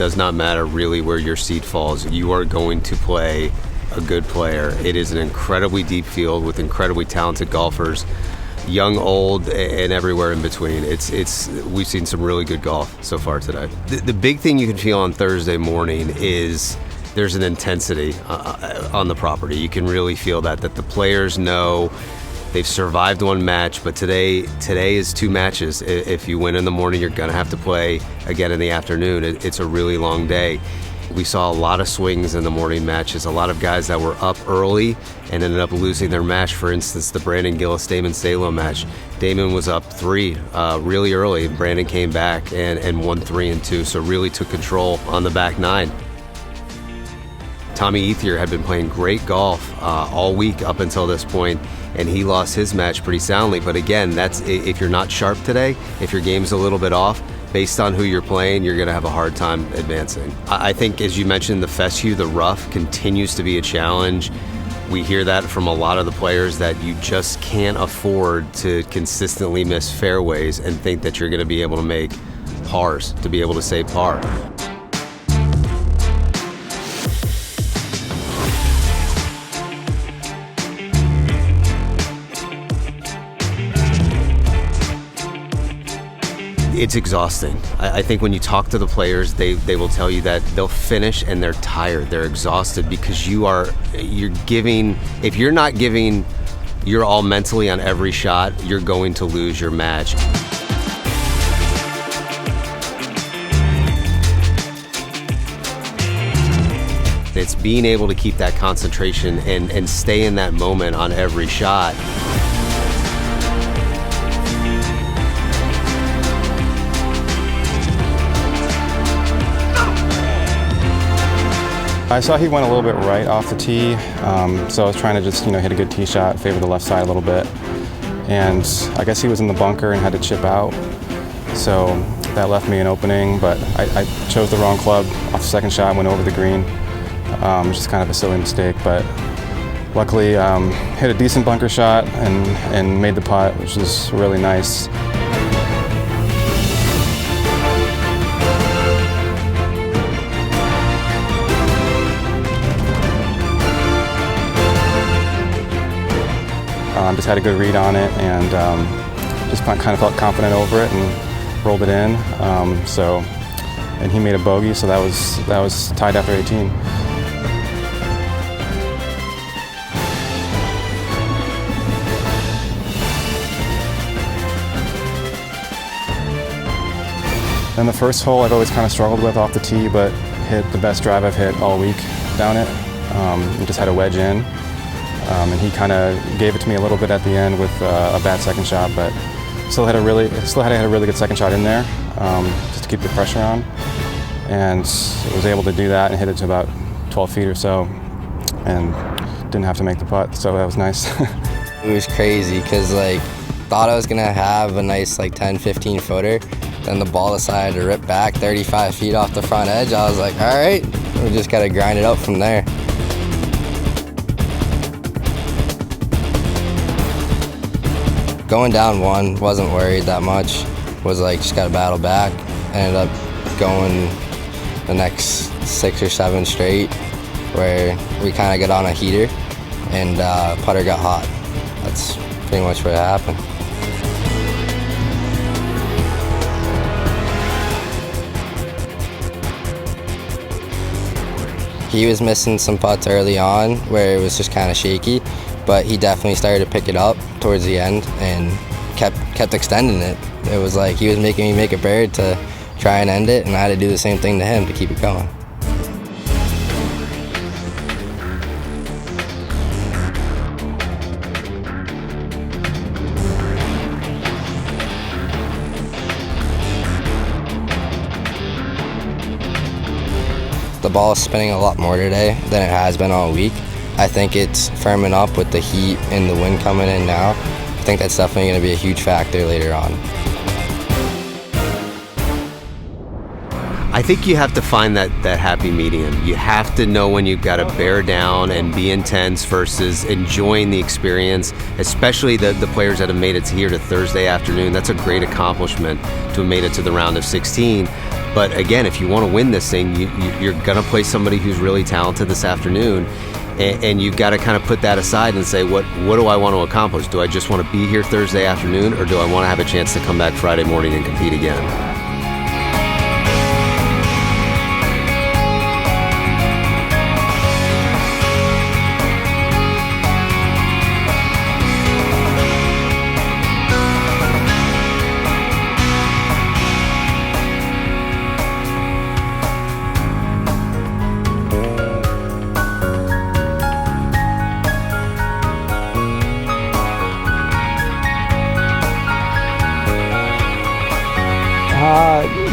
does not matter really where your seed falls. You are going to play a good player. It is an incredibly deep field with incredibly talented golfers, young, old, and everywhere in between. We've seen some really good golf so far today. The big thing you can feel on Thursday morning is there's an intensity on the property. You can really feel that the players know they've survived one match, but today is two matches. If you win in the morning, you're gonna have to play again in the afternoon. It's a really long day. We saw a lot of swings in the morning matches, a lot of guys that were up early and ended up losing their match. For instance, the Brandon Gillis-Damon Salo match. Damon was up 3 really early. Brandon came back and won 3 and 2, so really took control on the back 9. Tommy Ethier had been playing great golf all week up until this point, and he lost his match pretty soundly. But again, that's if you're not sharp today, if your game's a little bit off, based on who you're playing, you're going to have a hard time advancing. I think, as you mentioned, the fescue, the rough, continues to be a challenge. We hear that from a lot of the players, that you just can't afford to consistently miss fairways and think that you're going to be able to make pars, to be able to say par. It's exhausting. I think when you talk to the players, they will tell you that they'll finish and they're tired, they're exhausted, because you're giving, if you're not giving your all mentally on every shot, you're going to lose your match. It's being able to keep that concentration and stay in that moment on every shot. I saw he went a little bit right off the tee, so I was trying to just hit a good tee shot, favor the left side a little bit, and I guess he was in the bunker and had to chip out, so that left me an opening, but I chose the wrong club off the second shot, went over the green, just kind of a silly mistake, but luckily hit a decent bunker shot and made the putt, which was really nice. Just had a good read on it, and just kind of felt confident over it and rolled it in. And he made a bogey, so that was tied after 18. And the first hole I've always kind of struggled with off the tee, but hit the best drive I've hit all week down it. And just had a wedge in. And he kind of gave it to me a little bit at the end with a bad second shot, but still had a really good second shot in there, just to keep the pressure on, and was able to do that and hit it to about 12 feet or so, and didn't have to make the putt, so that was nice. It was crazy because thought I was gonna have a nice 10-15 footer, then the ball decided to rip back 35 feet off the front edge. I was like, all right, we just gotta grind it up from there. Going down 1, wasn't worried that much. Was just gotta battle back. Ended up going the next 6 or 7 straight, where we kind of got on a heater and putter got hot. That's pretty much what happened. He was missing some putts early on where it was just kind of shaky, but he definitely started to pick it up towards the end and kept extending it. It was like he was making me make a bird to try and end it, and I had to do the same thing to him to keep it going. The ball is spinning a lot more today than it has been all week. I think it's firming up with the heat and the wind coming in now. I think that's definitely going to be a huge factor later on. I I think you have to find that happy medium. You have to know when you've got to bear down and be intense versus enjoying the experience, especially the players that have made it here to Thursday afternoon. That's a great accomplishment to have made it to the round of 16. But again, if you want to win this thing, you're going to play somebody who's really talented this afternoon. And you've got to kind of put that aside and say, what do I want to accomplish? Do I just want to be here Thursday afternoon, or do I want to have a chance to come back Friday morning and compete again?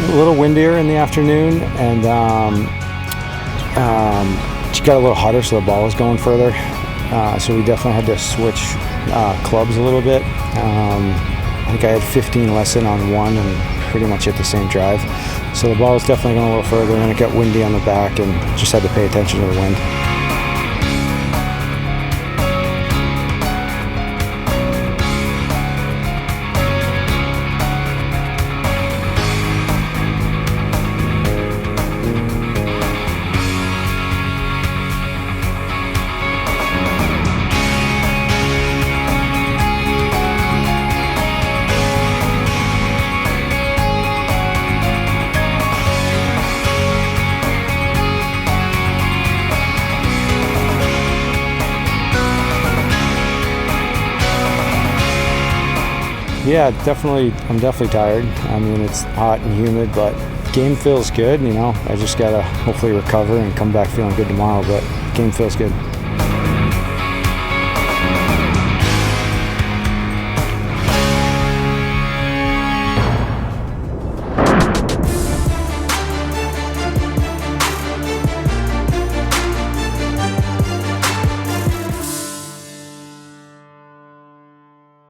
A little windier in the afternoon, and she got a little hotter, so the ball was going further. So we definitely had to switch clubs a little bit. I think I had 15 less in on one and pretty much hit the same drive. So the ball was definitely going a little further, and it got windy on the back, and just had to pay attention to the wind. Yeah, definitely. I'm definitely tired. I mean, it's hot and humid, but game feels good. I just gotta hopefully recover and come back feeling good tomorrow. But game feels good.